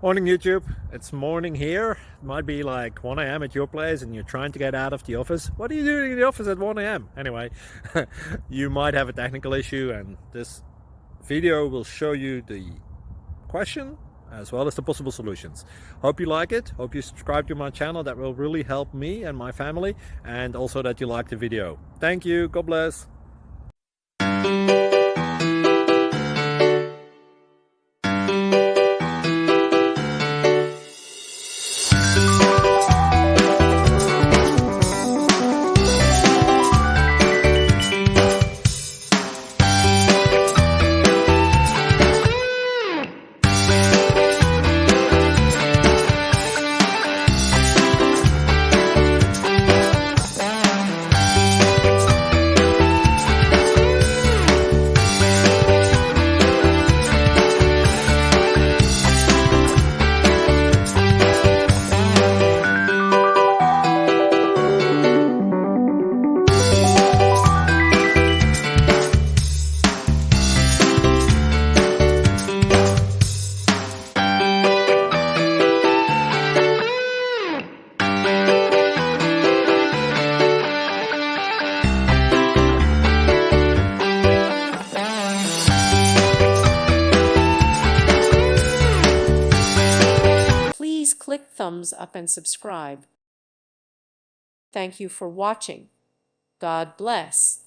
Morning YouTube, it's morning here. It might be like 1 a.m. at your place and you're trying to get out of the office. What are you doing in the office at 1 a.m.? Anyway, you might have a technical issue and this video will show you the question as well as the possible solutions. Hope you like it, hope you subscribe to my channel. That will really help me and my family, and also that you like the video. Thank you, God bless. Please click thumbs up and subscribe. Thank you for watching. God bless.